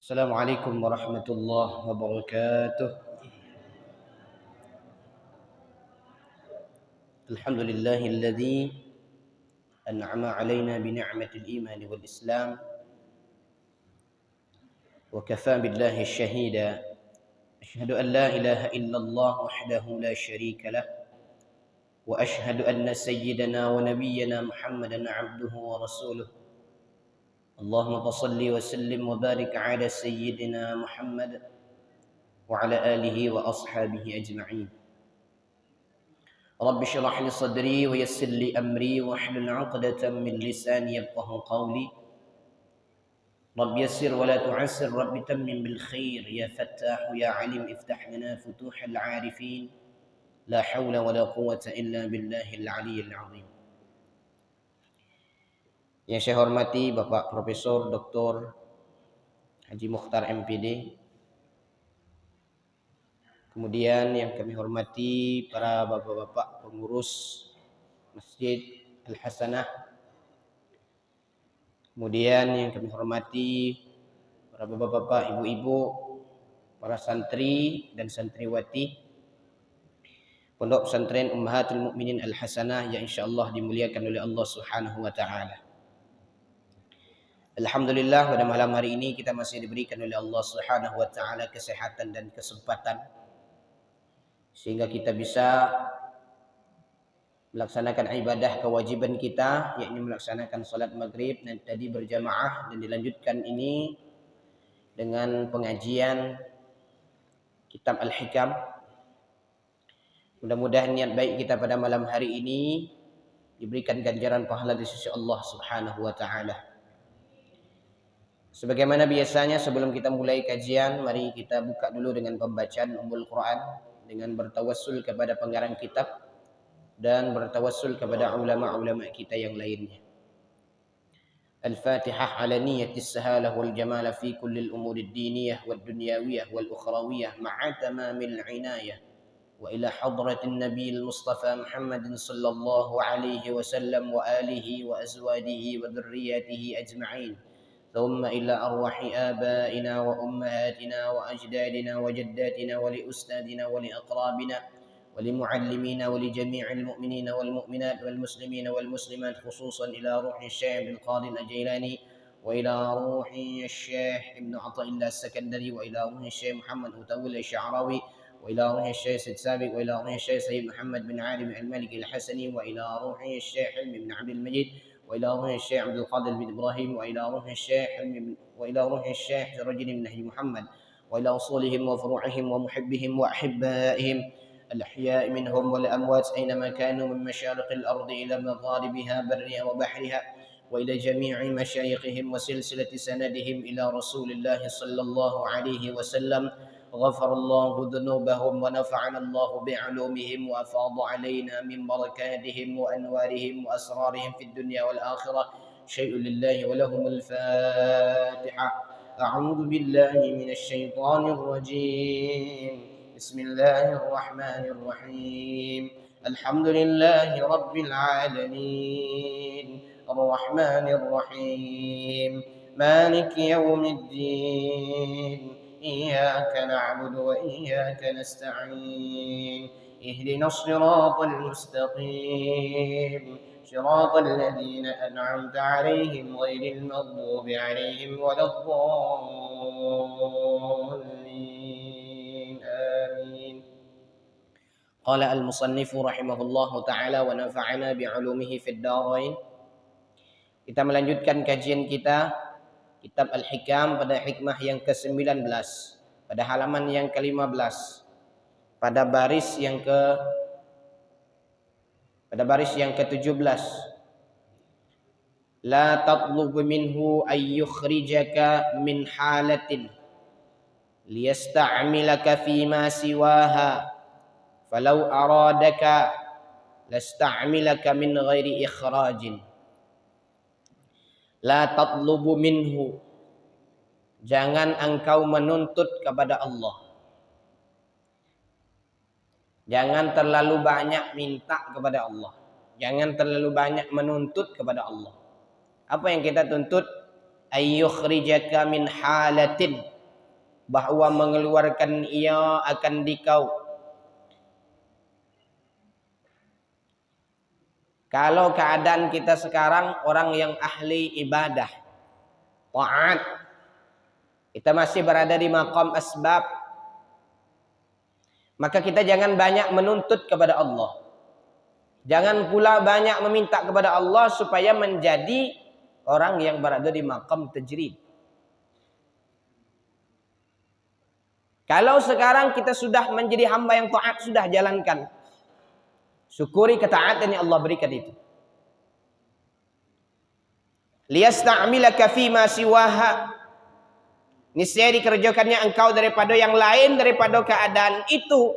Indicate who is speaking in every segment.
Speaker 1: السلام عليكم ورحمة الله وبركاته. الحمد لله الذي أنعم علينا بنعمة الإيمان والإسلام وكفى بالله شهيدا. أشهد أن لا إله إلا الله وحده لا شريك له، وأشهد أن سيدنا ونبينا محمدا عبده ورسوله. اللهم صل وسلم وبارك على سيدنا محمد وعلى آله وأصحابه أجمعين. رب اشرح لي صدري ويسر لي أمري واحلل عقدة من لساني يفقهوا قولي. رب يسر ولا تعسر، رب تمم بالخير، يا فتاح يا عليم افتح لنا فتوح العارفين. لا حول ولا قوة إلا بالله العلي العظيم. Yang saya hormati Bapak Profesor Dr. Haji Mukhtar MPD. Kemudian yang kami hormati para bapak-bapak pengurus Masjid Al-Hasanah. Kemudian yang kami hormati para bapak-bapak, ibu-ibu, para santri dan santriwati Pondok Pesantren Ummahatul Mukminin Al-Hasanah yang insyaallah dimuliakan oleh Allah Subhanahu wa taala. Alhamdulillah, pada malam hari ini kita masih diberikan oleh Allah Subhanahu wa taala kesehatan dan kesempatan sehingga kita bisa melaksanakan ibadah kewajiban kita, yakni melaksanakan salat maghrib dan tadi berjamaah, dan dilanjutkan ini dengan pengajian kitab Al-Hikam. Mudah-mudahan niat baik kita pada malam hari ini diberikan ganjaran pahala di sisi Allah Subhanahu wa taala. Sebagaimana biasanya sebelum kita mulai kajian, mari kita buka dulu dengan pembacaan Ummul Quran dengan bertawassul kepada pengarang kitab dan bertawassul kepada ulama-ulama kita yang lainnya. Al-Fatihah ala niyatis sahalah wal jamala fi kulli al-umuri ad-diniyah wad dunyawiyah wal ukhrawiyah ma'a tamamil inayah wa ila hadratin nabiyil mustafa Muhammadin sallallahu alaihi wasallam wa alihi wa azwajihi wa dhurriyyatihi ajma'in. ثم إلى أرواح آبائنا وأمهاتنا وأجدادنا وجداتنا ولأستاذنا ولأقرابنا ولمعلمينا ولجميع المؤمنين والمؤمنات والمسلمين والمسلمات، خصوصا إلى روح الشيخ عبد القادر الجيلاني وإلى روح الشيخ ابن عطاء الله السكندري وإلى روح الشيخ محمد متولي الشعراوي وإلى روح الشيخ سيد سابق وإلى روح الشيخ سيد محمد بن عالم الملك الحسني وإلى روح الشيخ حلمي بن عبد المجيد وإلى روح الشيخ عبد القادر بن إبراهيم وإلى روح الشيخ وإلى روح الشيخ رجل بن نهج محمد وإلى أصولهم وفروعهم ومحبهم وأحبائهم الأحياء منهم والأموات أينما كانوا من مشارق الأرض إلى مغاربها برها وبحرها وإلى جميع مشايخهم وسلسلة سندهم إلى رسول الله صلى الله عليه وسلم. غفر الله ذنوبهم ونفعنا الله بعلومهم وأفاض علينا من بركاتهم وأنوارهم وأسرارهم في الدنيا والآخرة. شيء لله ولهم الفاتحة. أعوذ بالله من الشيطان الرجيم. بسم الله الرحمن الرحيم. الحمد لله رب العالمين الرحمن الرحيم مالك يوم الدين إياك نعبد وإياك نستعين اهدنا الصراط المستقيم صراط الذين أنعمت عليهم غير المغضوب عليهم ولا الضالين آمين. قال المصنف رحمه الله تعالى ونفعنا بعلومه في الدارين. Kita melanjutkan kajian kita Kitab Al-Hikam pada hikmah yang ke-19, pada halaman yang ke-15, pada baris yang ke-17. La tatlub minhu ay yukhrijaka min halatin liyasta'milaka fima siwaha falau aradaka lasta'milaka min ghairi ikhrajin. La tatlubu minhu, jangan engkau menuntut kepada Allah. Jangan terlalu banyak minta kepada Allah. Jangan terlalu banyak menuntut kepada Allah. Apa yang kita tuntut? Ayyukhrijaka min halatin, bahwa mengeluarkan ia akan dikau. Kalau keadaan kita sekarang orang yang ahli ibadah, taat, kita masih berada di maqam asbab, maka kita jangan banyak menuntut kepada Allah. Jangan pula banyak meminta kepada Allah supaya menjadi orang yang berada di maqam tajrid. Kalau sekarang kita sudah menjadi hamba yang taat, sudah jalankan. Syukuri ketaatan yang Allah berikan itu. Liyasta'milaka fima siwaha. Niscaya dikerjakannya engkau daripada yang lain, daripada keadaan itu.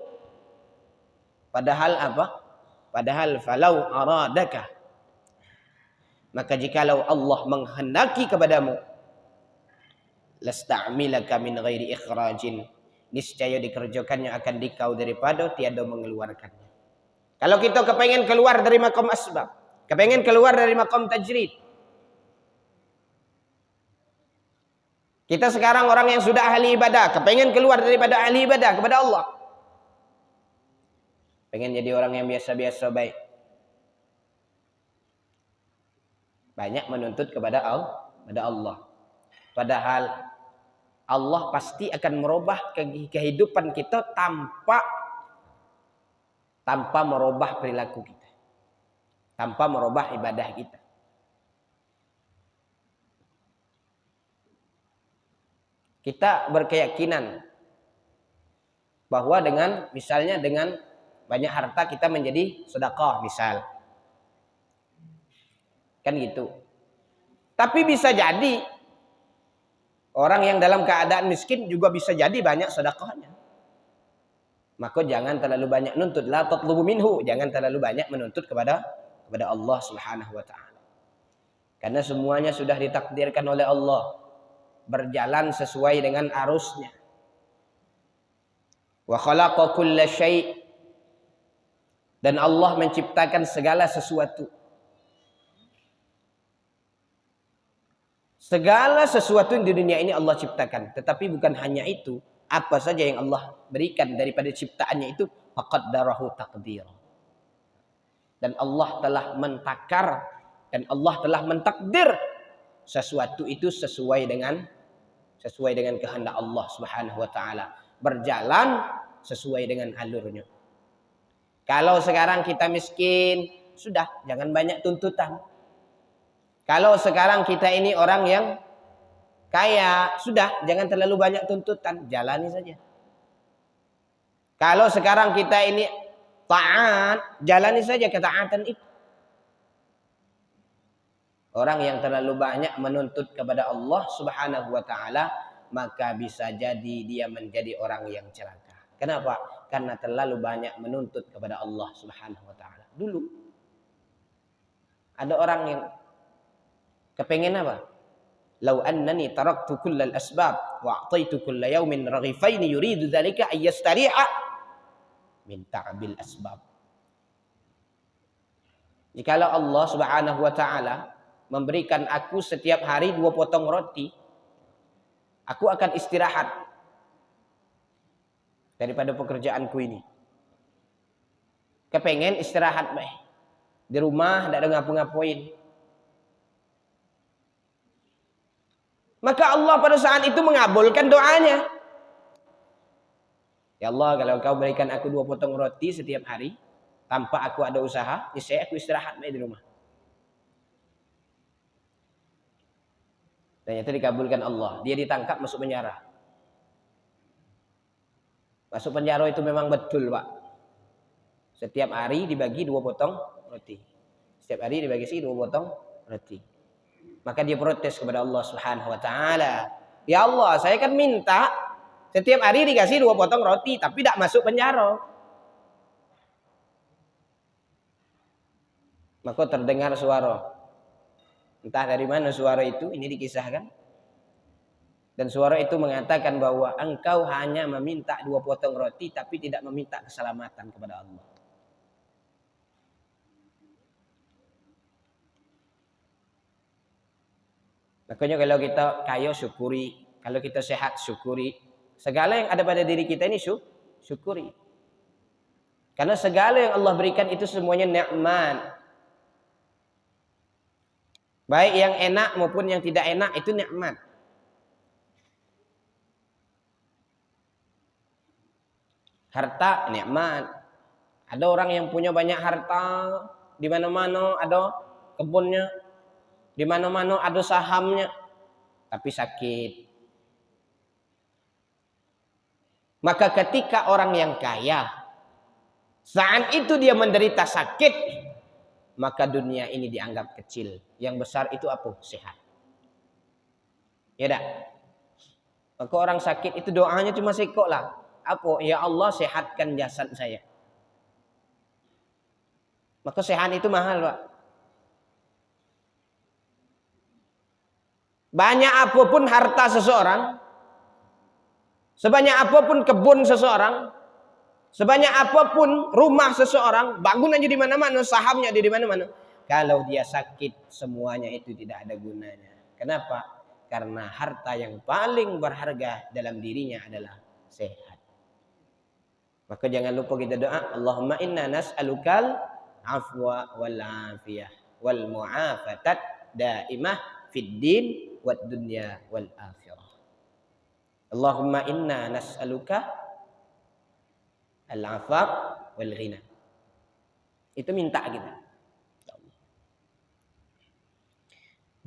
Speaker 1: Padahal apa? Padahal falau aradaka. Maka jikalau Allah menghendaki kepadamu, lasta'milaka min ghairi ikhrajin. Niscaya dikerjakannya akan dikau daripada tiada mengeluarkannya. Kalau kita kepengen keluar dari maqam asbab, kepengen keluar dari maqam tajrid. Kita sekarang orang yang sudah ahli ibadah, kepengen keluar daripada ahli ibadah kepada Allah. Pengen jadi orang yang biasa-biasa baik. Banyak menuntut kepada Allah. Padahal Allah pasti akan merubah kehidupan kita tanpa merubah perilaku kita, tanpa merubah ibadah kita. Kita berkeyakinan bahwa misalnya dengan banyak harta kita menjadi sedekah misal. Kan gitu. Tapi bisa jadi orang yang dalam keadaan miskin juga bisa jadi banyak sedekahnya. Maka jangan terlalu banyak nuntut, la tatlubu minhu, jangan terlalu banyak menuntut kepada Allah Subhanahu wa taala. Karena semuanya sudah ditakdirkan oleh Allah, berjalan sesuai dengan arusnya. Wa khalaqa kulla syai', dan Allah menciptakan segala sesuatu. Segala sesuatu di dunia ini Allah ciptakan, tetapi bukan hanya itu. Apa saja yang Allah berikan daripada ciptaannya itu faqaddarahu taqdira. Dan Allah telah mentakar dan Allah telah mentakdir sesuatu itu sesuai dengan kehendak Allah Subhanahu wa taala, berjalan sesuai dengan alurnya. Kalau sekarang kita miskin, sudah jangan banyak tuntutan. Kalau sekarang kita ini orang yang kaya, sudah jangan terlalu banyak tuntutan, jalani saja. Kalau sekarang kita ini taat, jalani saja ketaatan itu. Orang yang terlalu banyak menuntut kepada Allah Subhanahu wa taala, maka bisa jadi dia menjadi orang yang celaka. Kenapa? Karena terlalu banyak menuntut kepada Allah Subhanahu wa taala. Dulu ada orang yang kepengen apa? Lau annani taraktu kullal asbab wa a'taitu kulla yawmin raghifaini yuridu dzalika ay yastari'a min ta'bil asbab. Jikalau Allah Subhanahu wa taala memberikan aku setiap hari 2 potong roti, aku akan istirahat daripada pekerjaanku ini. Kepengen istirahat baik. Di rumah tidak ada ngapa-ngapain. Maka Allah pada saat itu mengabulkan doanya. Ya Allah, kalau Engkau berikan aku 2 potong roti setiap hari tanpa aku ada usaha, niscaya aku istirahat baik di rumah. Dan itu dikabulkan Allah. Dia ditangkap masuk penjara. Masuk penjara itu memang betul, Pak. Setiap hari dibagi 2 potong roti. Setiap hari dibagi 2 potong roti. Maka dia protes kepada Allah Subhanahu wa taala. Ya Allah, saya kan minta setiap hari dikasih 2 potong roti, tapi tidak masuk penjara. Maka terdengar suara. Entah dari mana suara itu, ini dikisahkan. Dan suara itu mengatakan bahwa engkau hanya meminta 2 potong roti, tapi tidak meminta keselamatan kepada Allah. Makanya kalau kita kaya syukuri, kalau kita sehat syukuri, Segala yang ada pada diri kita ini syukuri. Karena segala yang Allah berikan itu semuanya nikmat. Baik yang enak maupun yang tidak enak itu nikmat. Harta nikmat. Ada orang yang punya banyak harta, di mana-mana ada kebunnya, di mana-mana ada sahamnya, tapi sakit. Maka ketika orang yang kaya, saat itu dia menderita sakit, maka dunia ini dianggap kecil. Yang besar itu apa? Sehat. Ya dah. Maka orang sakit itu doanya cuma sekok lah. Apa? Ya Allah sehatkan jasad saya. Maka sehat itu mahal, Pak. Banyak apapun harta seseorang, sebanyak apapun kebun seseorang, sebanyak apapun rumah seseorang, bangun aja di mana-mana, sahamnya ada di mana-mana. Kalau dia sakit, semuanya itu tidak ada gunanya. Kenapa? Karena harta yang paling berharga dalam dirinya adalah sehat. Maka jangan lupa kita doa, Allahumma inna nas'alukal afwa wal afiyah wal mu'afatat daimah fid din wad dunya wal akhirah. Allahumma inna nas'aluka al-afaf wal ghina. Itu minta kita.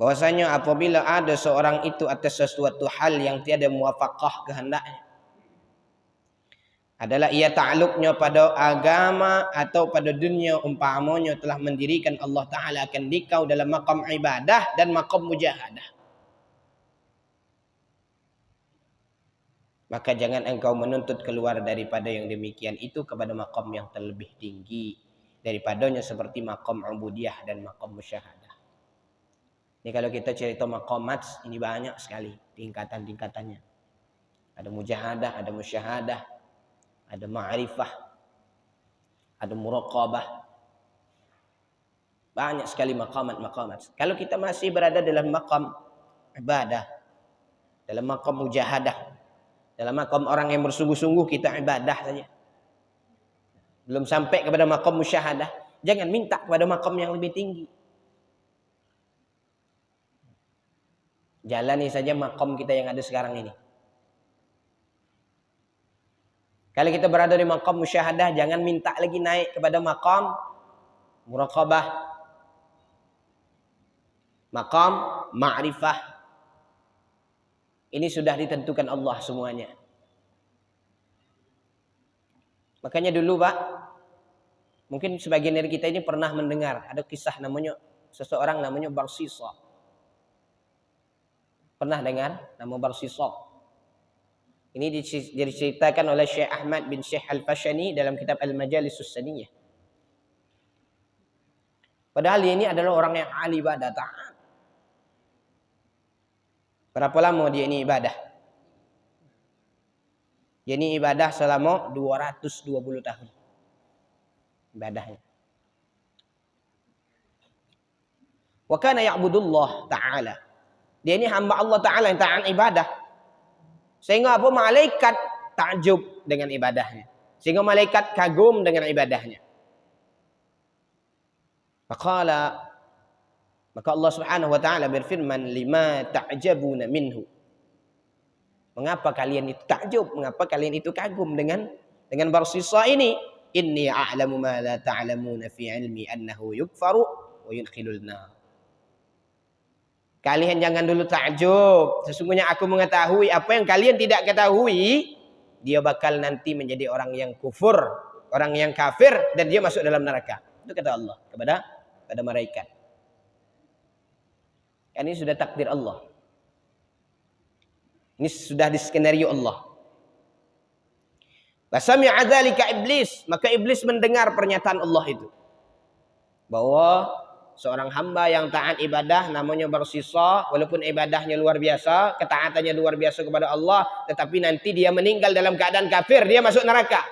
Speaker 1: Bahwasanya apabila ada seorang itu atas sesuatu hal yang tiada muwafaqah kehendaknya, adalah ia ta'alluqnya pada agama atau pada dunia, umpamanya telah mendirikan Allah Ta'ala akan dikau dalam maqam ibadah dan maqam mujahadah. Maka jangan engkau menuntut keluar daripada yang demikian itu kepada maqam yang terlebih tinggi daripadanya, seperti maqam ubudiyah dan maqam musyahadah. Ini kalau kita cerita maqamat, ini banyak sekali tingkatan-tingkatannya. Ada mujahadah, ada musyahadah, ada ma'rifah, ada muraqabah. Banyak sekali maqamat-maqamat. Kalau kita masih berada dalam maqam ibadah, dalam maqam mujahadah, dalam maqam orang yang bersungguh-sungguh kita ibadah saja, belum sampai kepada maqam musyahadah, jangan minta kepada maqam yang lebih tinggi. Jalani saja maqam kita yang ada sekarang ini. Kalau kita berada di maqam musyahadah, jangan minta lagi naik kepada maqam muraqabah, maqam ma'rifah. Ini sudah ditentukan Allah semuanya. Makanya dulu, Pak, mungkin sebagian dari kita ini pernah mendengar ada kisah namanya seseorang namanya Barsisa. Pernah dengar nama Barsisa? Ini diceritakan oleh Syekh Ahmad bin Syekh Al-Fashani dalam kitab Al-Majalisus Saniyah. Padahal dia ini adalah orang yang ahli ibadah taat. Berapa lama dia ini ibadah? Dia ini ibadah selama 220 tahun. Ibadahnya. Wa kana ya'budullah ta'ala. Dia ini hamba Allah Ta'ala yang taat ibadah. Sehingga apa? Malaikat takjub dengan ibadahnya. Sehingga malaikat kagum dengan ibadahnya. Maka Allah Subhanahu wa taala berfirman, "Lima ta'jabuna minhu." Mengapa kalian itu takjub? Mengapa kalian itu kagum dengan Barsisa ini? Inni a'lamu ma la ta'lamuna fi 'ilmi annahu yukfaru wa yudkhilul nar. Kalian jangan dulu takjub. Sesungguhnya aku mengetahui apa yang kalian tidak ketahui. Dia bakal nanti menjadi orang yang kufur, orang yang kafir, dan dia masuk dalam neraka. Itu kata Allah kepada malaikat. Ini sudah takdir Allah. Ini sudah di skenario Allah. Fasami'a dzalika iblis, maka iblis mendengar pernyataan Allah itu. Bahwa seorang hamba yang taat ibadah namanya Barsisa, walaupun ibadahnya luar biasa, ketaatannya luar biasa kepada Allah, tetapi nanti dia meninggal dalam keadaan kafir, dia masuk neraka.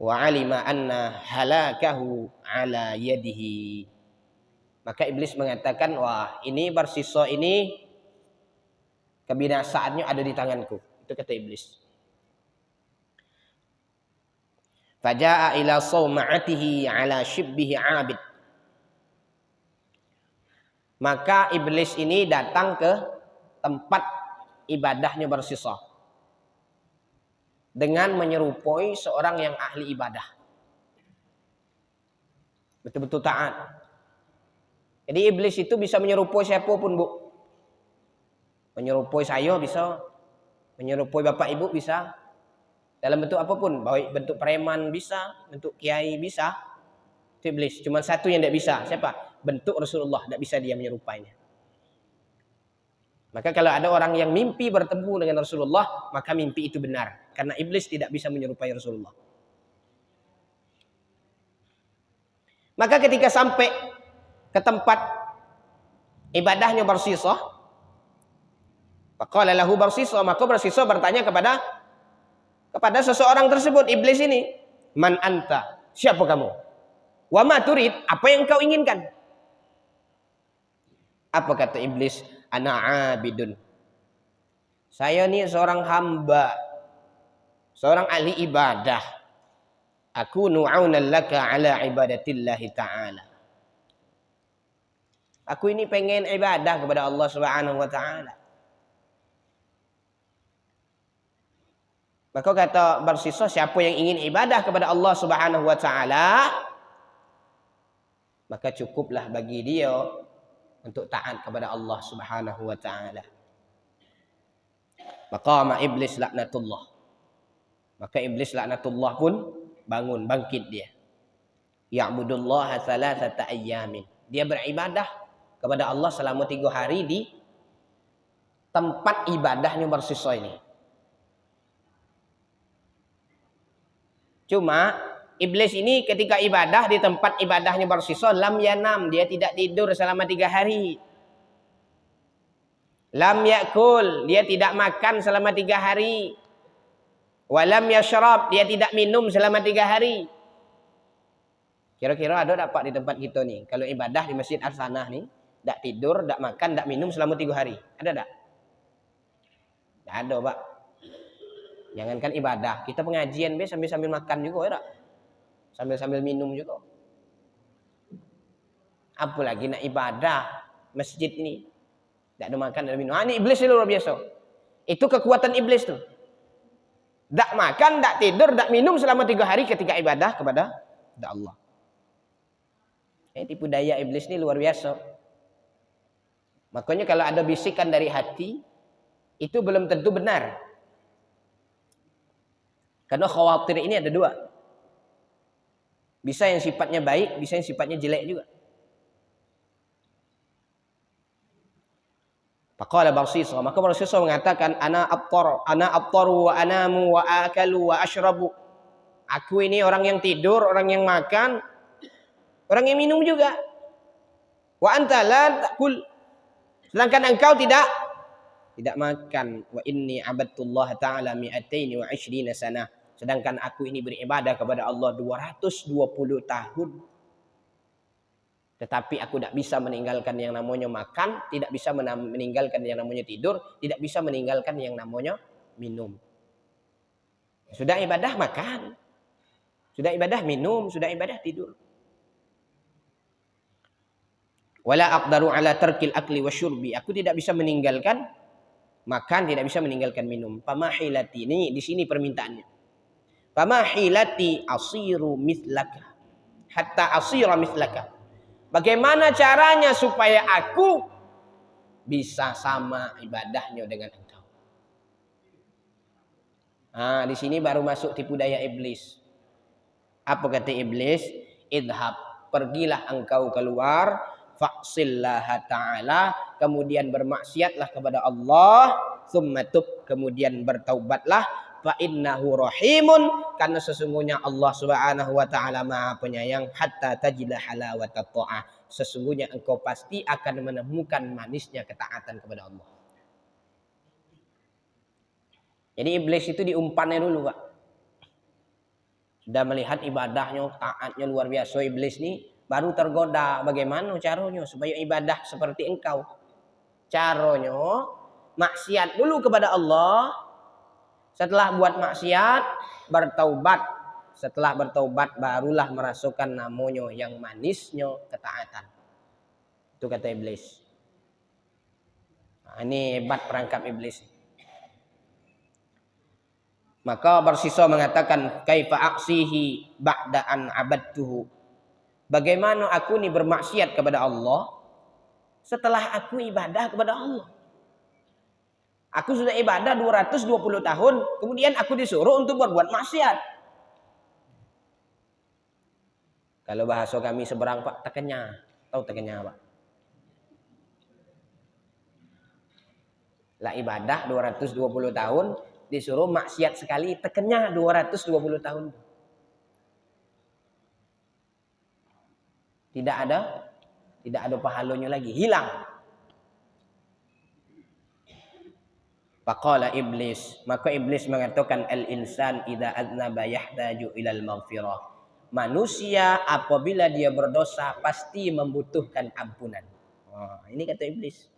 Speaker 1: Wa alima anna halakahu ala yadihi. Maka iblis mengatakan, wah ini Barsisa ini Kebinasaannya ada di tanganku. Itu kata iblis. Faja'a ila sawma'atihi ala shibbihi 'abid. Maka iblis ini datang ke tempat ibadahnya bersisa dengan menyerupai seorang yang ahli ibadah. Betul-betul taat. Jadi iblis itu bisa menyerupai siapapun, Bu. Menyerupai saya bisa, menyerupai bapak ibu bisa, dalam bentuk apapun, baik bentuk preman bisa, bentuk kiai bisa. Itu iblis. Cuma satu yang tidak bisa, siapa? Bentuk Rasulullah, tidak bisa dia menyerupainya. Maka kalau ada orang yang mimpi bertemu dengan Rasulullah, maka mimpi itu benar, karena iblis tidak bisa menyerupai Rasulullah. Maka ketika sampai ke tempat ibadahnya bersisa, faqala lahu bersisa, maka bersisa bertanya kepada seseorang tersebut, iblis ini, man anta, siapa kamu? Wa ma turid, apa yang kau inginkan? Apa kata iblis? Ana abidun. Saya ni seorang hamba, seorang ahli ibadah. Aku nu'aunan laka ala ibadatillahi ta'ala. Aku ini pengen ibadah kepada Allah Subhanahu wa ta'ala. Maka kata bersisa, siapa yang ingin ibadah kepada Allah Subhanahu wa ta'ala, maka cukuplah bagi dia untuk taat kepada Allah Subhanahu wa ta'ala. Maqama iblis laknatullah. Maka iblis laknatullah pun bangun, bangkit dia. Ya'budullaha thalathata ayyamin. Dia beribadah kepada Allah selama 3 hari di tempat ibadahnya bersisa ini. Cuma iblis ini ketika ibadah di tempat ibadahnya bersisa, lam yanam, dia tidak tidur selama 3 hari. Lam yakul, dia tidak makan selama 3 hari. Walam yashrab, dia tidak minum selama 3 hari. Kira-kira ada tak Pak di tempat kita nih, kalau ibadah di Masjid Arsanah nih, tak tidur, tak makan, tak minum selama 3 hari. Ada tak? Tak ada, Pak. Jangankan ibadah, kita pengajian sambil makan juga ya tak? Sambil minum juga. Apalagi nak ibadah masjid ini, tak ada makan, tak ada minum. Ini iblis luar biasa. Itu kekuatan iblis tuh. Tak makan, tak tidur, tak minum selama 3 hari ketika ibadah kepada Allah. Tipu daya iblis ini luar biasa. Makanya kalau ada bisikan dari hati, itu belum tentu benar. Karena khawatir ini ada 2. Bisa yang sifatnya baik, bisa yang sifatnya jelek juga. Faqala Barsisa, maka Barsisa mengatakan, ana abtaru wa anamu wa akalu wa ashrabu. Aku ini orang yang tidur, orang yang makan, orang yang minum juga. Wa anta la ta'kul. Sedangkan engkau tidak makan. Wa inni abadtullah ta'ala 220 sanah. Sedangkan aku ini beribadah kepada Allah 220 tahun. Tetapi aku tidak bisa meninggalkan yang namanya makan, tidak bisa meninggalkan yang namanya tidur, tidak bisa meninggalkan yang namanya minum. Sudah ibadah makan, sudah ibadah minum, sudah ibadah tidur. Wala aqdaru ala tarkil akli wasyurbi. Aku tidak bisa meninggalkan makan, tidak bisa meninggalkan minum. Pamahilati, ini di sini permintaannya. Pamahilati asiru mithlaka hatta asira mithlaka. Bagaimana caranya supaya aku bisa sama ibadahnya dengan engkau? Di sini baru masuk tipu daya iblis. Apa kata iblis? Idhab, pergilah engkau keluar, fa'sillaha ta'ala, kemudian bermaksiatlah kepada Allah, tsumma tub, kemudian bertaubatlah, fa innahu rahimun, karena sesungguhnya Allah Subhanahu wa taala Maha Penyayang, hatta tajida halawata ta'ah, sesungguhnya engkau pasti akan menemukan manisnya ketaatan kepada Allah. Jadi iblis itu diumpannya dulu, Pak. Sudah melihat ibadahnya, taatnya luar biasa iblis ini, baru tergoda bagaimana caranya supaya ibadah seperti engkau. Caranya maksiat dulu kepada Allah. Setelah buat maksiat, bertaubat. Setelah bertaubat, barulah merasakan namanya yang manisnya ketaatan. Itu kata iblis. Nah, ini hebat perangkap iblis. Maka bersisa mengatakan, kaifa aksihi ba'da an abadtuhu. Bagaimana aku ini bermaksiat kepada Allah setelah aku ibadah kepada Allah. Aku sudah ibadah 220 tahun, kemudian aku disuruh untuk berbuat maksiat. Kalau bahasa kami seberang Pak, tekenya. Tahu tekenya Pak? Lah ibadah 220 tahun, disuruh maksiat sekali, tekenya 220 tahun. Tidak ada pahalanya lagi, hilang. Faqala iblis, maka iblis mengatakan al-insan idza aznaba yahtaju ilal maghfirah. Manusia apabila dia berdosa pasti membutuhkan ampunan. Wah, ini kata iblis.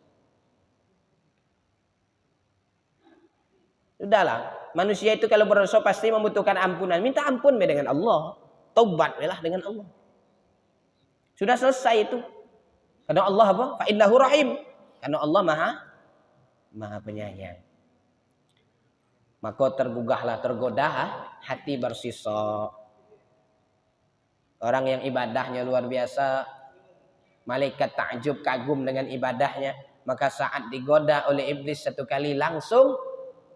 Speaker 1: Sudahlah, manusia itu kalau berdosa pasti membutuhkan ampunan. Minta ampun dengan Allah, taubat dengan Allah. Sudah selesai itu. Karena Allah apa? Fa innahu rahim. Karena Allah Maha penyayang. Maka tergugahlah, tergoda hati bersisa. Orang yang ibadahnya luar biasa, malaikat takjub kagum dengan ibadahnya, maka saat digoda oleh iblis satu kali langsung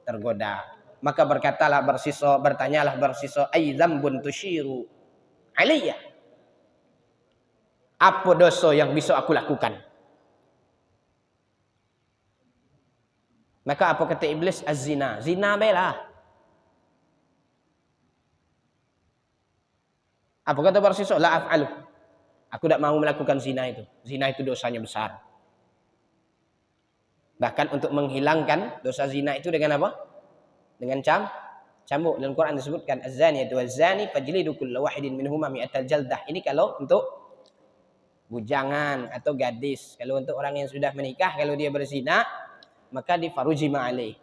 Speaker 1: tergoda. Maka bertanyalah bersisa, ay dzambun tusyiru alayya. Apa dosa yang bisa aku lakukan? Maka apa kata iblis? Az-zina. Zina belah. Apa kata bersisa? La af'alu. Aku tidak mau melakukan zina itu. Zina itu dosanya besar. Bahkan untuk menghilangkan dosa zina itu dengan apa? Dengan cambuk. Dalam Quran disebutkan az-zaniyatu waz-zani fajlidu kulla wahidin minhuma mi'atal jaldah. Ini kalau untuk bujangan atau gadis. Kalau untuk orang yang sudah menikah, kalau dia berzina, maka difarujima alaih,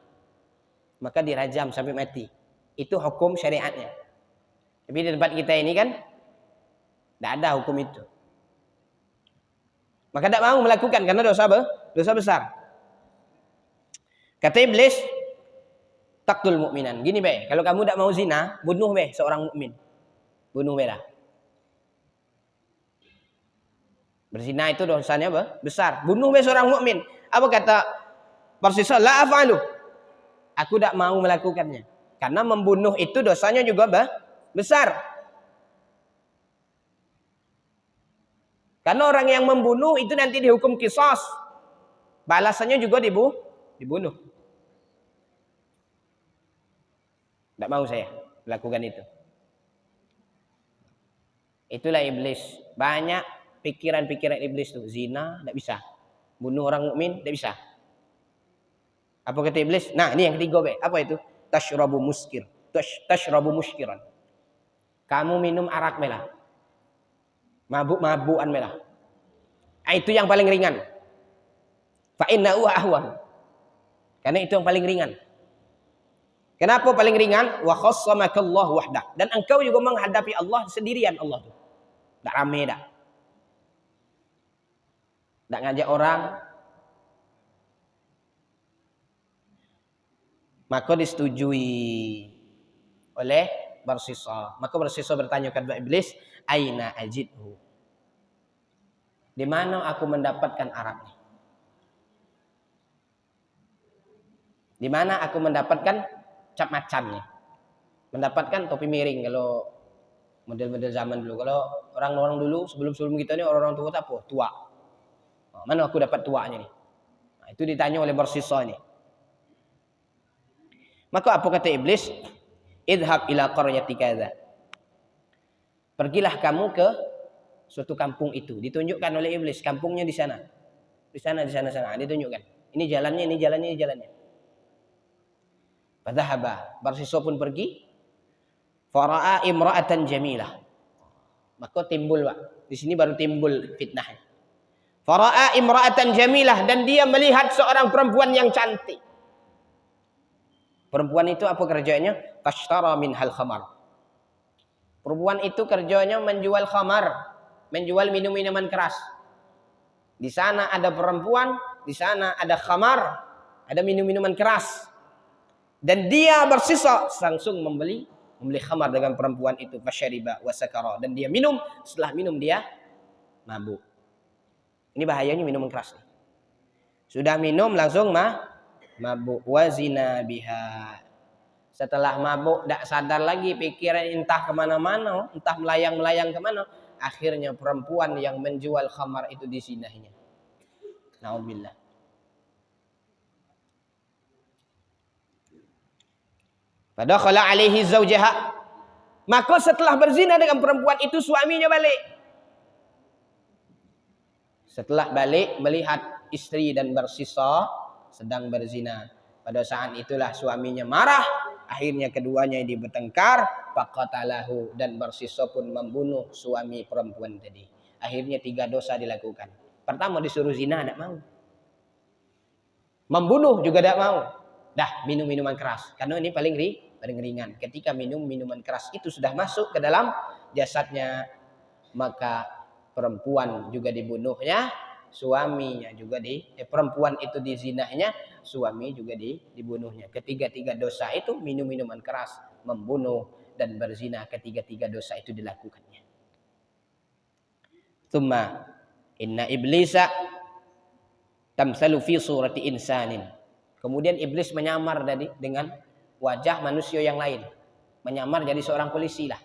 Speaker 1: maka dirajam sampai mati. Itu hukum syariatnya. Tapi di tempat kita ini kan tidak ada hukum itu. Maka tidak mau melakukan karena dosa besar. Kata iblis, taqtul mu'minan. Gini be, kalau kamu tidak mau zina, bunuh be seorang mukmin. Bunuh be lah. Berzina itu dosanya besar. Bunuh be seorang mukmin. Apa kata bersisa? La af'alu. Aku tidak mau melakukannya. Karena membunuh itu dosanya juga besar. Karena orang yang membunuh itu nanti dihukum qisas. Balasannya juga dibunuh. Tidak mau saya melakukan itu. Itulah iblis. Banyak pikiran-pikiran iblis itu. Zina tidak bisa. Bunuh orang mukmin tidak bisa. Apa kata iblis? Nah, ini yang ketiga, be. Apa itu? Tashrabu muskir. Tashrabu muskiran. Kamu minum arak melah. Mabuk-mabukan melah. Itu yang paling ringan. Fa innahu ahwan. Karena itu yang paling ringan. Kenapa paling ringan? Wa khassamakallahu wahdah. Dan engkau juga menghadapi Allah sendirian Allah tu. Tak ramai dah. Tak ngajak orang. Maka disetujui oleh bersisa. Maka bersisa bertanya kepada iblis, aina ajidhu? Di mana aku mendapatkan arak ini? Di mana aku mendapatkan cap macannya? Mendapatkan topi miring kalau model-model zaman dulu. Kalau orang-orang dulu sebelum kita ini orang-orang tua apa? Tua. Mana aku dapat tuanya nih? Nah, itu ditanya oleh bersisa ini. Maka apa kata iblis? Idhab ila qaryati kadza. Pergilah kamu ke suatu kampung itu. Ditunjukkan oleh iblis kampungnya di sana. Di sana. Ditunjukkan. Ini jalannya. Fadhahaba. Bersisa pun pergi. Fara'a imra'atan jamilah. Maka timbul, Pak. Di sini baru timbul fitnahnya. Fara'a imra'atan jamilah, dan dia melihat seorang perempuan yang cantik. Perempuan itu apa kerjanya? Fashtara minhal khamar. Perempuan itu kerjanya menjual khamar, menjual minum-minuman keras. Di sana ada perempuan, di sana ada khamar, ada minum-minuman keras. Dan dia bersisa langsung membeli khamar dengan perempuan itu, fasyariba wasakara, dan dia minum, setelah minum dia mabuk. Ini bahayanya minuman keras. Sudah minum langsung mabuk, wazina biha. Setelah mabuk tidak sadar lagi, pikiran entah kemana-mana, entah melayang-melayang kemana. Akhirnya perempuan yang menjual khamar itu dizinahnya. Na'udzubillah. Fadakhala alaihi zawjaha. Maka setelah berzina dengan perempuan itu, suaminya balik. Setelah balik melihat istri dan bersisa sedang berzina. Pada saat itulah suaminya marah. Akhirnya keduanya bertengkar. Faqatalahu, dan bersisa pun membunuh suami perempuan tadi. Akhirnya 3 dosa dilakukan. Pertama disuruh zina, tidak mau. Membunuh juga tidak mau. Dah minum minuman keras. Karena ini paling ringan. Ketika minum minuman keras itu sudah masuk ke dalam jasadnya, maka perempuan juga dibunuhnya, suaminya juga perempuan itu dizinahnya, suami juga dibunuhnya. Ketiga-tiga dosa itu, minum minuman keras, membunuh, dan berzina, ketiga-tiga dosa itu dilakukannya. Tsumma inna iblisa tamsalu fi surati insanin. Kemudian iblis menyamar dengan wajah manusia yang lain. Menyamar jadi seorang polisi lah.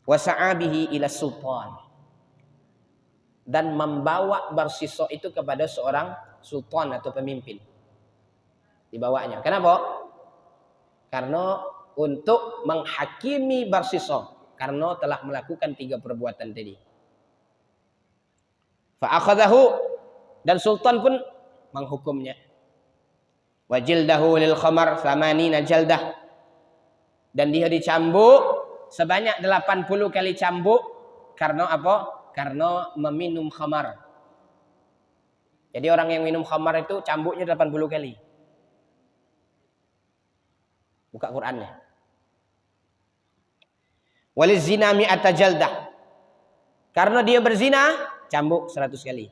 Speaker 1: Wasa'abihi ila sultan. Dan membawa bersisa itu kepada seorang sultan atau pemimpin. Dibawanya. Kenapa? Karena untuk menghakimi bersisa. Karena telah melakukan 3 perbuatan tadi. Fa'akhadahu, dan sultan pun menghukumnya. Wajildahu lil khamar 80 jaldah, dan dia dicambuk sebanyak 80 kali cambuk. Karena apa? Karena meminum khamar. Jadi orang yang minum khamar itu cambuknya 80 kali. Buka Qur'annya. Waliz zina mi'ata jaldah. Karena dia berzina, cambuk 100 kali.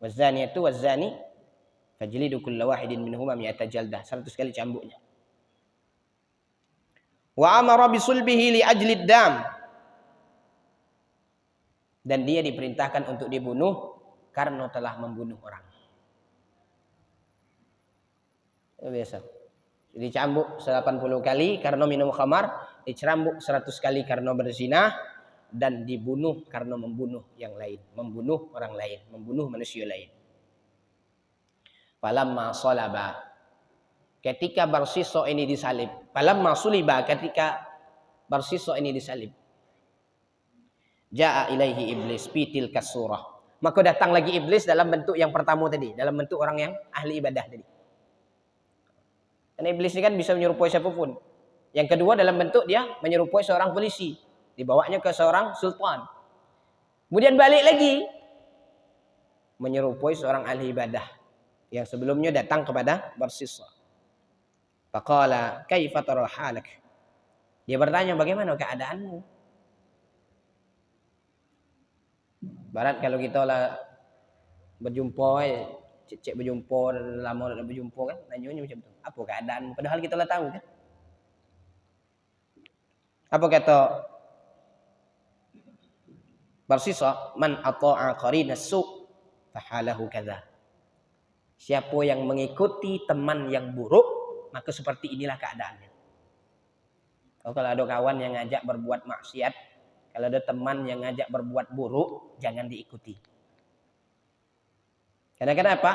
Speaker 1: Wazaniyatu wazani fajlidu kulla wahidin minhuma mi'ata jaldah. 100 kali cambuknya. Wa amara bisulbihi li ajlid dam. Dan dia diperintahkan untuk dibunuh karena telah membunuh orang. Biasa. Dicambuk 80 kali karena minum khamar, dicambuk 100 kali karena berzina, dan dibunuh karena membunuh yang lain, membunuh orang lain, membunuh manusia lain. Falamma salaba, ketika bersisa ini disalib. Falamma suliba, ketika bersisa ini disalib. Ja'a ilaihi iblis pitil kasurah. Maka datang lagi iblis dalam bentuk yang pertama tadi, dalam bentuk orang yang ahli ibadah tadi. Karena iblis ini kan bisa menyerupai siapapun. Yang kedua dalam bentuk dia menyerupai seorang polisi. Dibawanya ke seorang sultan. Kemudian balik lagi menyerupai seorang ahli ibadah yang sebelumnya datang kepada bersisa. Faqala kaifa tara halak. Dia bertanya, bagaimana keadaanmu? Barat kalau kita lah berjumpa, cek berjumpa, lama dah berjumpa kan, nanya macam tu. Apa keadaanmu? Padahal kita lah tahu kan. Apa kata bersisa? Man ata'a qarinas su' fahalahu kadza. Siapa yang mengikuti teman yang buruk, maka seperti inilah keadaannya. Kalau ada kawan yang ngajak berbuat maksiat, kalau ada teman yang ngajak berbuat buruk, jangan diikuti. Karena kenapa?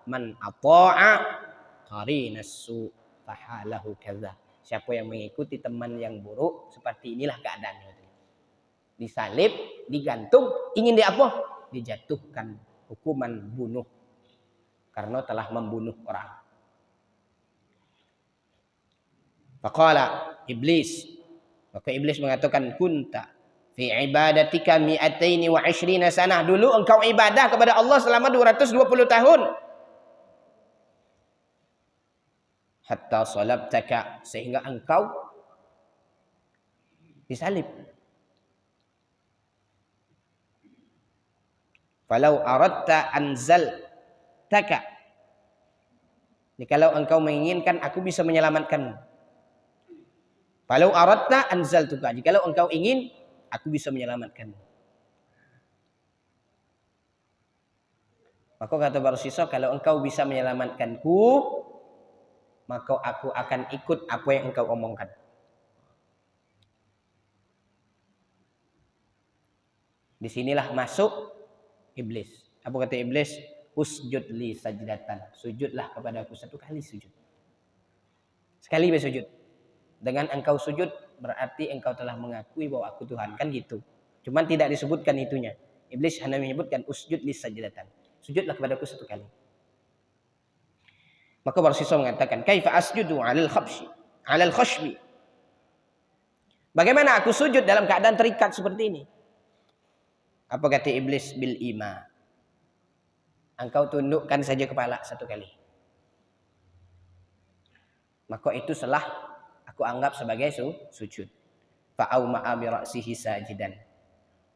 Speaker 1: Man ata'a qarinas su' fahalahu kadza. Siapa yang mengikuti teman yang buruk, seperti inilah keadaannya. Disalib, digantung, ingin apa? Dijatuhkan hukuman bunuh karena telah membunuh orang. Faqala iblis, maka iblis mengatakan kunta fi ibadatika mi'ataini wa 'ishrina sanah. Dulu engkau ibadah kepada Allah selama 220 tahun. Hatta salabtaka, sehingga engkau disalib. Falau aradta anzaltaka, jikalau engkau menginginkan, aku bisa menyelamatkanmu. Falau aradta anzaltuka, jikalau engkau ingin, aku bisa menyelamatkanmu. Maka kata Barsisa, kalau engkau bisa menyelamatkanku, maka aku akan ikut apa yang engkau omongkan. Disinilah masuk iblis. Apa kata iblis? Usjud li sajdatan. Sujudlah kepada aku, satu kali sujud. Sekali bersujud. Dengan engkau sujud berarti engkau telah mengakui bahwa aku Tuhan. Kan gitu. Cuman tidak disebutkan itunya. Iblis hanya menyebutkan usjud li sajdatan. Sujudlah kepada aku satu kali. Maka Barsisa mengatakan, kaifa asjudu 'alal khashbi. Bagaimana aku sujud dalam keadaan terikat seperti ini? Apa kata iblis? Bil ima. Engkau tundukkan saja kepala satu kali. Maka itu telah aku anggap sebagai sujud. Fa'auma'a bi ra'sihi sajidan.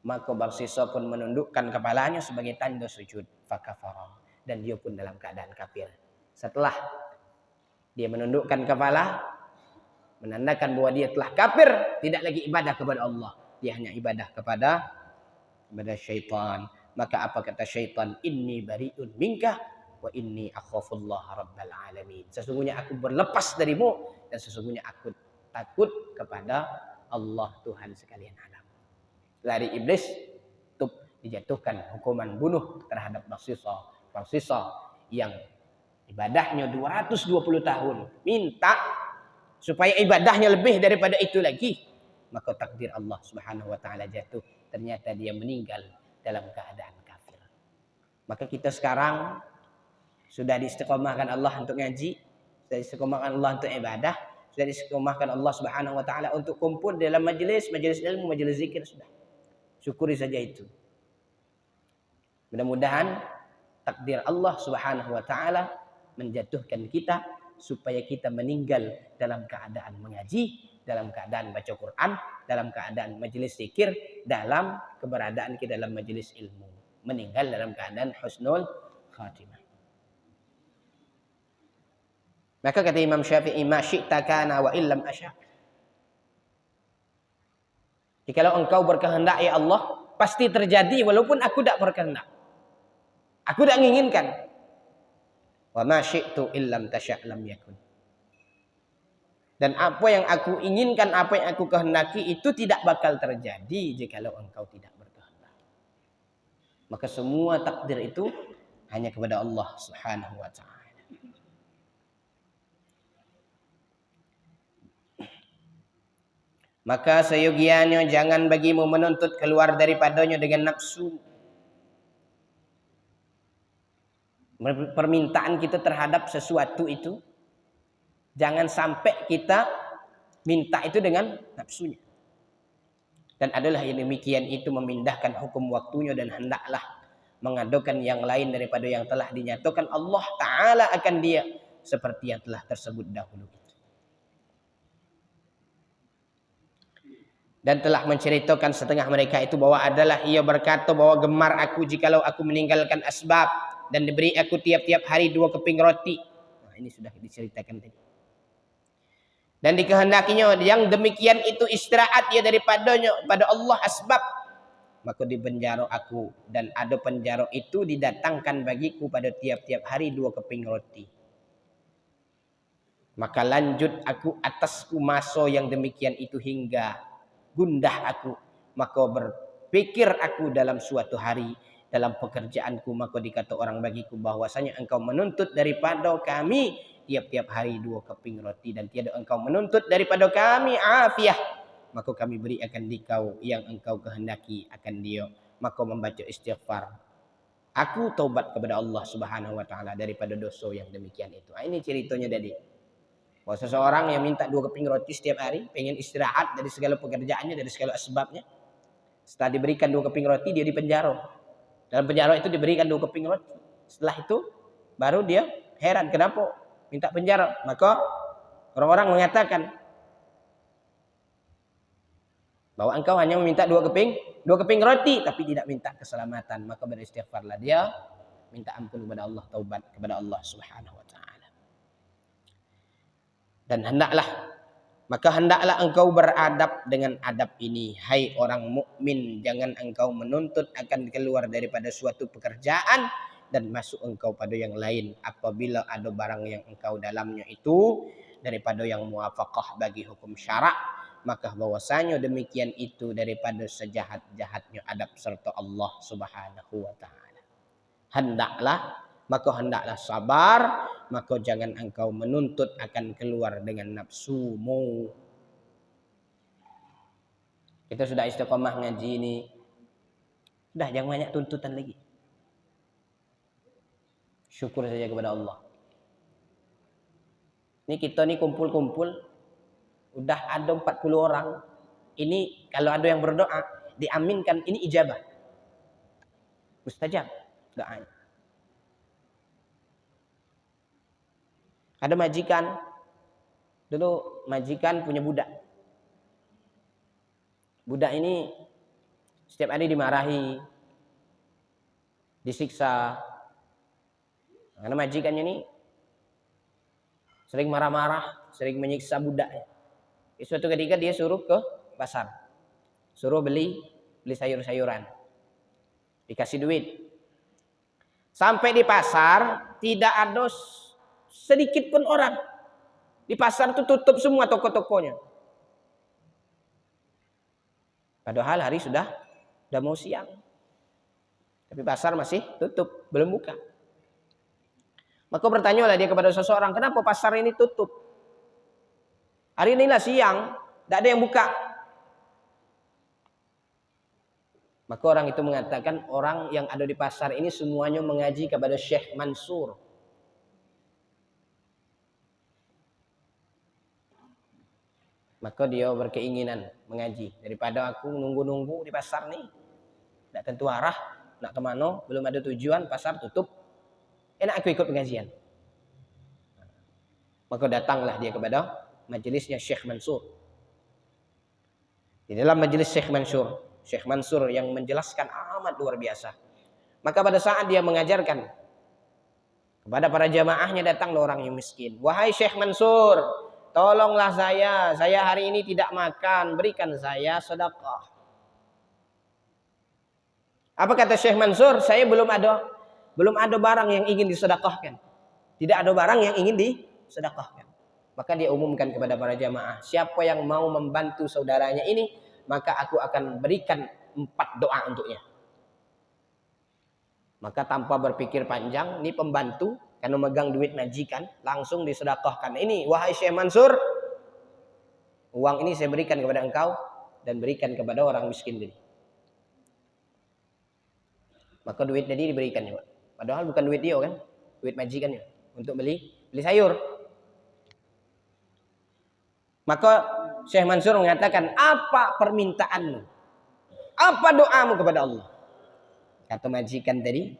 Speaker 1: Maka Barsisa pun menundukkan kepalanya sebagai tanda sujud. Fakafara. Dan dia pun dalam keadaan kafir. Setelah dia menundukkan kepala, menandakan bahwa dia telah kafir, tidak lagi ibadah kepada Allah. Dia hanya ibadah kepada syaitan. Maka apa kata syaitan? Inni bari'un minka wa inni akhafullah rabbal alamin. Sesungguhnya aku berlepas darimu dan sesungguhnya aku takut kepada Allah Tuhan sekalian alam. Lari iblis, dijatuhkan hukuman bunuh terhadap Barsisa yang ibadahnya 220 tahun. Minta supaya ibadahnya lebih daripada itu lagi. Maka takdir Allah Subhanahu wa taala jatuh. Ternyata dia meninggal dalam keadaan kafir. Maka kita sekarang sudah diistiqomahkan Allah untuk ngaji, sudah diistiqomahkan Allah untuk ibadah, sudah diistiqomahkan Allah Subhanahu wa taala untuk kumpul dalam majelis ilmu, majelis zikir sudah. Syukuri saja itu. Mudah-mudahan takdir Allah Subhanahu wa taala menjatuhkan kita supaya kita meninggal dalam keadaan mengaji, dalam keadaan baca Quran, dalam keadaan majelis zikir, dalam keberadaan kita dalam majelis ilmu. Meninggal dalam keadaan husnul khatimah. Maka kata Imam Syafi'i, ma syi'ta kana wa illam asya. Jikalau engkau berkehendak ya Allah, pasti terjadi walaupun aku tak berkehendak. Aku tak menginginkan. Wa ma syi'tu illam tasya' lam yakun. Dan apa yang aku inginkan, apa yang aku kehendaki itu tidak bakal terjadi jikalau engkau tidak berkehendak. Maka semua takdir itu hanya kepada Allah Subhanahu wa taala. Maka seyogianya jangan bagimu menuntut keluar daripadanya dengan nafsu. Permintaan kita terhadap sesuatu itu, jangan sampai kita minta itu dengan nafsunya. Dan adalah yang demikian itu memindahkan hukum waktunya dan hendaklah mengadukan yang lain daripada yang telah dinyatakan Allah Ta'ala akan dia seperti yang telah tersebut dahulu. Dan telah menceritakan setengah mereka itu bahwa adalah ia berkata bahwa gemar aku jikalau aku meninggalkan asbab dan diberi aku tiap-tiap hari 2 keping roti. Nah, ini sudah diceritakan tadi. Dan dikehendakinya yang demikian itu istirahat ia daripadanya pada Allah asbab. Maka dipenjara aku dan ada penjara itu didatangkan bagiku pada tiap-tiap hari 2 keping roti. Maka lanjut aku atas masa yang demikian itu hingga gundah aku. Maka berpikir aku dalam suatu hari dalam pekerjaanku, maka dikata orang bagiku bahwasanya engkau menuntut daripada kami tiap-tiap hari 2 keping roti dan tiada engkau menuntut daripada kami afiah, maka kami beri akan dikau yang engkau kehendaki akan dia. Maka membaca istighfar, aku taubat kepada Allah Subhanahu wa taala daripada dosa yang demikian itu. Ini ceritanya tadi. Bahwa seseorang yang minta 2 keping roti setiap hari, pengen istirahat dari segala pekerjaannya, dari segala sebabnya, Setelah diberikan 2 keping roti, dia dipenjara. Dalam penjara itu diberikan 2 keping roti. Setelah itu baru dia heran kenapa minta penjara. Maka orang-orang mengatakan bahwa engkau hanya meminta 2 keping roti, tapi tidak minta keselamatan. Maka beristighfarlah dia, minta ampun kepada Allah, taubat kepada Allah Subhanahu wa taala. Dan hendaklah engkau beradab dengan adab ini. Hai orang mukmin, jangan engkau menuntut akan keluar daripada suatu pekerjaan dan masuk engkau pada yang lain apabila ada barang yang engkau dalamnya itu daripada yang muwafaqah bagi hukum syarak, maka bahwasanya demikian itu daripada sejahat-jahatnya adab serta Allah Subhanahu wa taala. Hendaklah sabar, maka jangan engkau menuntut akan keluar dengan nafsumu. Kita sudah istiqomah ngaji ini. Sudah, jangan banyak tuntutan lagi. Syukur saja kepada Allah. Ini kita nih kumpul-kumpul, udah ada 40 orang. Ini kalau ada yang berdoa, diaminkan, ini ijabah. Mustajab doanya. Ada majikan, dulu majikan punya budak. Budak ini setiap hari dimarahi, disiksa. Karena majikannya ini sering marah-marah, sering menyiksa budaknya. Suatu ketika dia suruh ke pasar, suruh beli sayur-sayuran, dikasih duit. Sampai di pasar tidak ada sedikit pun orang. Di pasar itu tutup semua toko-tokonya. Padahal hari sudah mau siang. Tapi pasar masih tutup, belum buka. Maka bertanyalah dia kepada seseorang, kenapa pasar ini tutup? Hari inilah siang, tidak ada yang buka. Maka orang itu mengatakan, orang yang ada di pasar ini semuanya mengaji kepada Syekh Mansur. Maka dia berkeinginan mengaji. Daripada aku nunggu-nunggu di pasar nih, tidak tentu arah, nak kemana, belum ada tujuan, pasar tutup. Enak aku ikut pengajian. Maka datanglah dia kepada majelisnya Syekh Mansur. Di dalam majelis Syekh Mansur yang menjelaskan amat luar biasa. Maka pada saat dia mengajarkan kepada para jamaahnya, datanglah orang yang miskin. Wahai Syekh Mansur, tolonglah saya hari ini tidak makan, berikan saya sedekah. Apa kata Syekh Mansur? Saya belum ada barang yang ingin disedekahkan. Tidak ada barang yang ingin disedekahkan. Maka dia umumkan kepada para jamaah, siapa yang mau membantu saudaranya ini, maka aku akan berikan 4 doa untuknya. Maka tanpa berpikir panjang, ini pembantu karena megang duit majikan, langsung disedekahkan. Ini, wahai Syekh Mansur, uang ini saya berikan kepada engkau dan berikan kepada orang miskin ini. Maka duit tadi diberikan ya, Pak. Padahal bukan duit dia kan, duit majikannya untuk beli sayur. Maka Syekh Mansur mengatakan, apa permintaanmu? Apa doamu kepada Allah? Kata majikan tadi,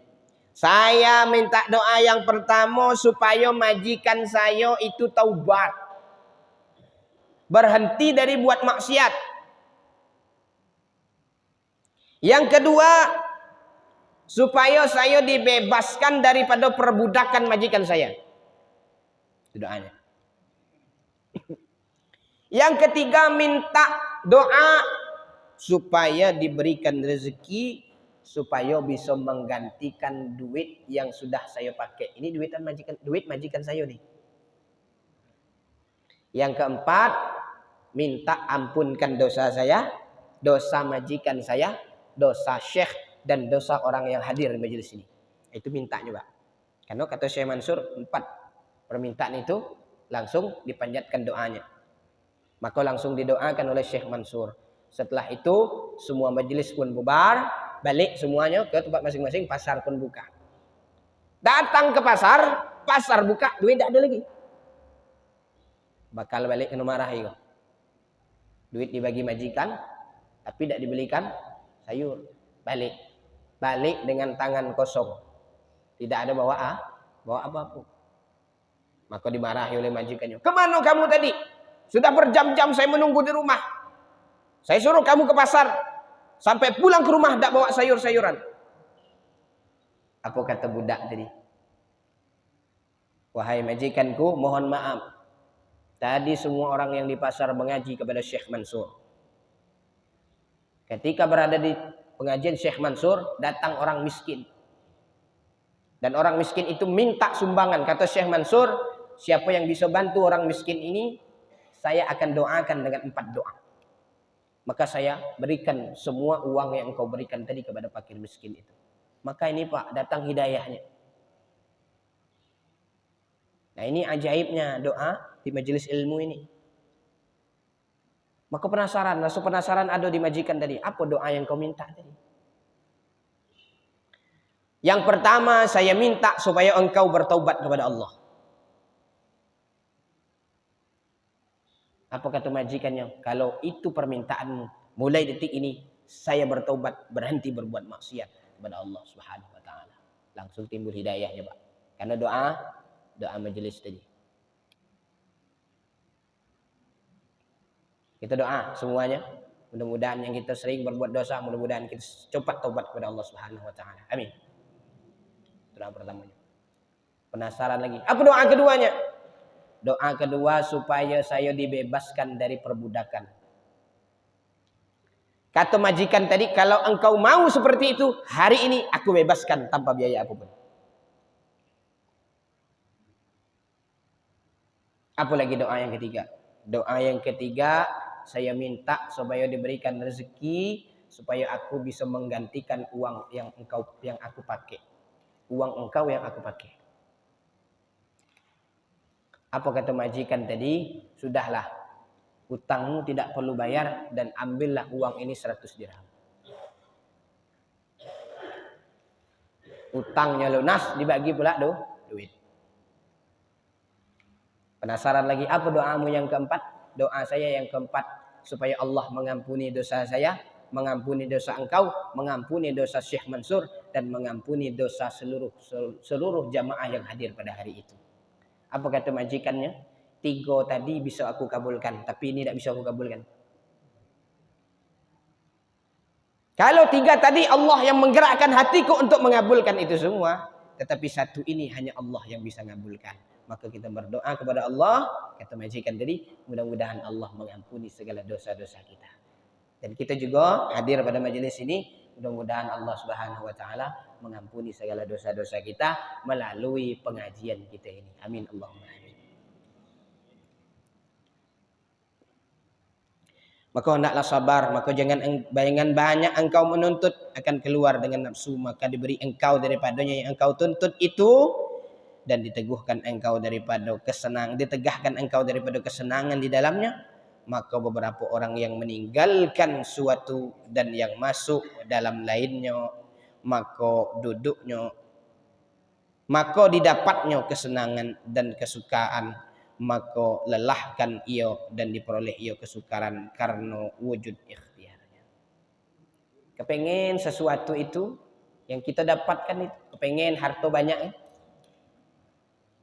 Speaker 1: saya minta doa yang pertama supaya majikan saya itu taubat. Berhenti dari buat maksiat. Yang kedua, supaya saya dibebaskan daripada perbudakan majikan saya. Itu doanya. Yang ketiga, minta doa supaya diberikan rezeki, supaya bisa menggantikan duit yang sudah saya pakai. Ini duit majikan saya nih. Yang keempat, minta ampunkan dosa saya, dosa majikan saya, dosa syekh, dan dosa orang yang hadir di majelis ini. Itu mintanya, Pak. Karena kata Syekh Mansur, 4 permintaan itu langsung dipanjatkan doanya. Maka langsung didoakan oleh Syekh Mansur. Setelah itu semua majelis pun bubar, balik semuanya ke tempat masing-masing, pasar pun buka. Datang ke pasar, pasar buka, duit tidak ada lagi. Bakal balik kena marahi kok. Duit dibagi majikan, tapi tidak dibelikan sayur. Balik. Balik dengan tangan kosong. Tidak ada bawa apapun. Maka dimarahi oleh majikannya. Kemana kamu tadi? Sudah berjam-jam saya menunggu di rumah. Saya suruh kamu ke pasar. Sampai pulang ke rumah tidak bawa sayur-sayuran. Apa kata budak tadi? Wahai majikanku, mohon maaf. Tadi semua orang yang di pasar mengaji kepada Syekh Mansur. Ketika berada di pengajian Syekh Mansur, datang orang miskin. Dan orang miskin itu minta sumbangan. Kata Syekh Mansur, siapa yang bisa bantu orang miskin ini, saya akan doakan dengan 4 doa. Maka saya berikan semua uang yang engkau berikan tadi kepada fakir miskin itu. Maka ini Pak, datang hidayahnya. Nah ini ajaibnya doa di majelis ilmu ini. Maka penasaran, rasa penasaran ada di majikan tadi. Apa doa yang kau minta tadi? Yang pertama, saya minta supaya engkau bertaubat kepada Allah. Apa kata majikannya? Kalau itu permintaanmu, mulai detik ini saya bertaubat, berhenti berbuat maksiat kepada Allah Subhanahu wa taala. Langsung timbul hidayahnya, Pak. Karena doa majelis tadi. Kita doa semuanya. Mudah-mudahan yang kita sering berbuat dosa, mudah-mudahan kita cepat taubat kepada Allah Subhanahu wa taala. Amin. Doa pertamanya. Penasaran lagi. Apa doa keduanya? Doa kedua supaya saya dibebaskan dari perbudakan. Kata majikan tadi, kalau engkau mau seperti itu, hari ini aku bebaskan tanpa biaya apapun. Apa lagi doa yang ketiga? Doa yang ketiga, saya minta supaya diberikan rezeki, supaya aku bisa menggantikan uang yang aku pakai. Uang engkau yang aku pakai. Apa kata majikan tadi? Sudahlah, utangmu tidak perlu bayar dan ambillah uang ini 100 dirham. Utangnya lunas, dibagi pula duit. Penasaran lagi, apa doamu yang keempat? Doa saya yang keempat, supaya Allah mengampuni dosa saya, mengampuni dosa engkau, mengampuni dosa Syekh Mansur, dan mengampuni dosa seluruh jamaah yang hadir pada hari itu. Apa kata majikannya? 3 tadi bisa aku kabulkan, tapi ini tidak bisa aku kabulkan. Kalau 3 tadi Allah yang menggerakkan hatiku untuk mengabulkan itu semua, tetapi 1 ini hanya Allah yang bisa mengabulkan. Maka kita berdoa kepada Allah, kata majikan tadi, mudah-mudahan Allah mengampuni segala dosa-dosa kita. Dan kita juga hadir pada majelis ini, mudah-mudahan Allah Subhanahu wa taala mengampuni segala dosa-dosa kita melalui pengajian kita ini. Amin Allahumma amin. Maka hendaklah sabar, maka jangan banyak engkau menuntut akan keluar dengan nafsu, maka diberi engkau daripadanya yang engkau tuntut itu, dan diteguhkan engkau daripada ditegahkan engkau daripada kesenangan di dalamnya. Maka beberapa orang yang meninggalkan suatu dan yang masuk dalam lainnya, maka duduknya, maka didapatnya kesenangan dan kesukaan, maka lelahkan ia dan diperoleh ia kesukaran karena wujud ikhtiarnya. Kepengen sesuatu itu yang kita dapatkan itu, kepengen harta banyak.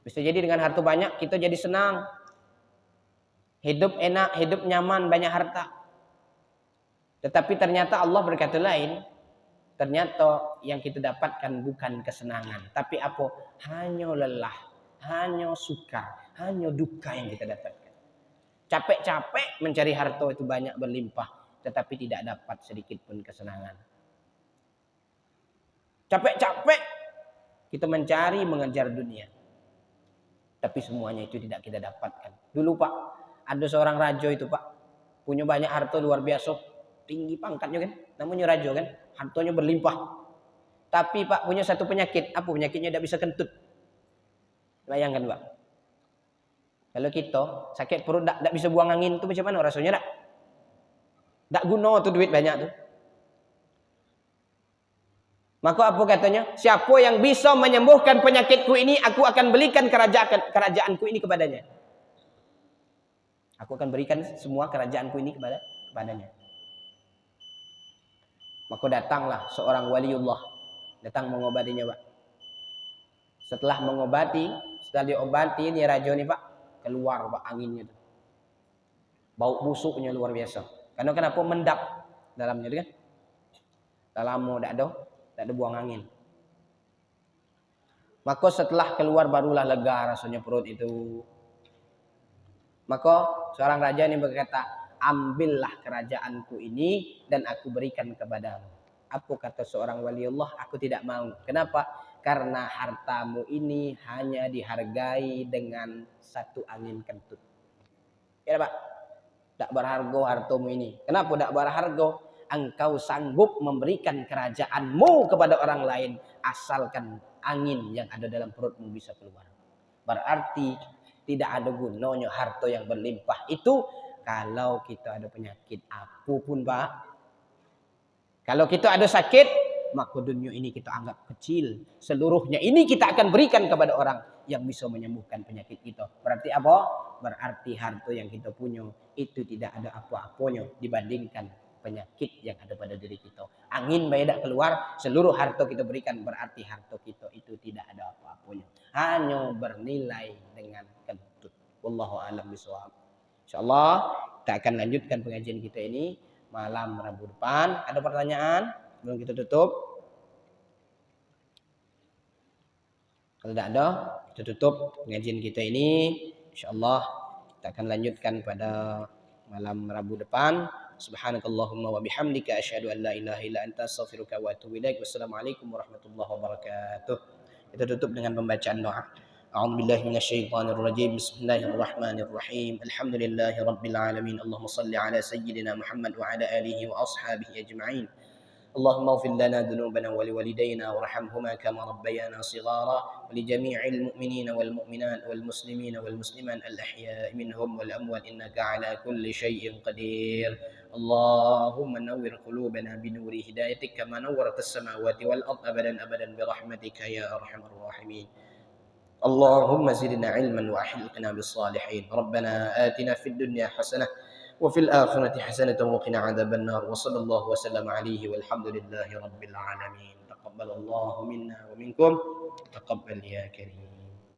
Speaker 1: Bisa jadi dengan harta banyak kita jadi senang. Hidup enak, hidup nyaman, banyak harta. Tetapi ternyata Allah berkata lain. Ternyata yang kita dapatkan bukan kesenangan. Tapi apa? Hanya lelah, hanya sukar, hanya duka yang kita dapatkan. Capek-capek mencari harta itu banyak berlimpah. Tetapi tidak dapat sedikit pun kesenangan. Capek-capek kita mencari, mengejar dunia. Tapi semuanya itu tidak kita dapatkan. Dulu Pak, ada seorang raja itu Pak, punya banyak harta luar biasa, tinggi pangkatnya kan, namanya raja kan, hartanya berlimpah. Tapi Pak punya satu penyakit, apa penyakitnya? Tidak bisa kentut. Bayangkan Pak, kalau kita sakit perut tidak bisa buang angin, itu macam mana rasanya? Tak guna tuh duit banyak tuh. Maka apa katanya? Siapa yang bisa menyembuhkan penyakitku ini, aku akan berikan kerajaanku ini kepadanya. Aku akan berikan semua kerajaanku ini kepadanya. Maka datanglah seorang waliullah, datang mengobatinya, Pak. Setelah mengobati, setelah diobati, ini raja nih, Pak, keluar, Pak, anginnya tuh. Bau busuknya luar biasa. Karena kenapa? Mendap dalamnya kan? Dalam mau tak ada buang angin. Maka setelah keluar barulah lega rasanya perut itu. Maka seorang raja ini berkata, ambillah kerajaanku ini dan aku berikan kepadamu. Apa kata seorang waliullah? Aku tidak mau. Kenapa? Karena hartamu ini hanya dihargai dengan satu angin kentut. Ya Pak, tak berharga hartamu ini. Kenapa tak berharga? Engkau sanggup memberikan kerajaanmu kepada orang lain asalkan angin yang ada dalam perutmu bisa keluar. Berarti tidak ada gunanya harta yang berlimpah itu kalau kita ada penyakit apapun, Pak. Kalau kita ada sakit, maka dunia ini kita anggap kecil. Seluruhnya ini kita akan berikan kepada orang yang bisa menyembuhkan penyakit kita. Berarti apa? Berarti harta yang kita punya itu tidak ada apa-apanya dibandingkan penyakit yang ada pada diri kita. Angin baik keluar, seluruh harta kita berikan, berarti harta kita itu tidak ada apa-apanya. Hanya bernilai dengan kentut. Wallahu a'lam bishawab. Insyaallah kita akan lanjutkan pengajian kita ini malam Rabu depan. Ada pertanyaan? Belum kita tutup. Kalau tidak ada, kita tutup pengajian kita ini. Insyaallah kita akan lanjutkan pada malam Rabu depan. Subhanakallahumma wa bihamdika asyhadu an la ilaha illa anta astaghfiruka wa atubu ilaik. Wassalamualaikum warahmatullahi wabarakatuh. Kita tutup dengan pembacaan doa. أعوذ بالله من الشيطان الرجيم بسم الله الرحمن الرحيم الحمد لله رب العالمين اللهم صل على سيدنا محمد وعلى آله وأصحابه أجمعين اللهم اغفر لنا ذنوبنا ولوالدينا وارحمهما كما ربيانا صغارا ولجميع المؤمنين والمؤمنات والمسلمين والمسلمات الأحياء منهم والأموات إنك على كل شيء قدير اللهم نور قلوبنا بنور هدايتك كما نورت السماوات والأرض أبدا أبدا برحمتك يا أرحم الراحمين اللهم زدنا علما وأحلقنا بالصالحين ربنا آتنا في الدنيا حسنة وفي الآخرة حسنة وقنا عذاب النار وصلى الله وسلم عليه والحمد لله رب العالمين تقبل الله منا ومنكم تقبل يا كريم.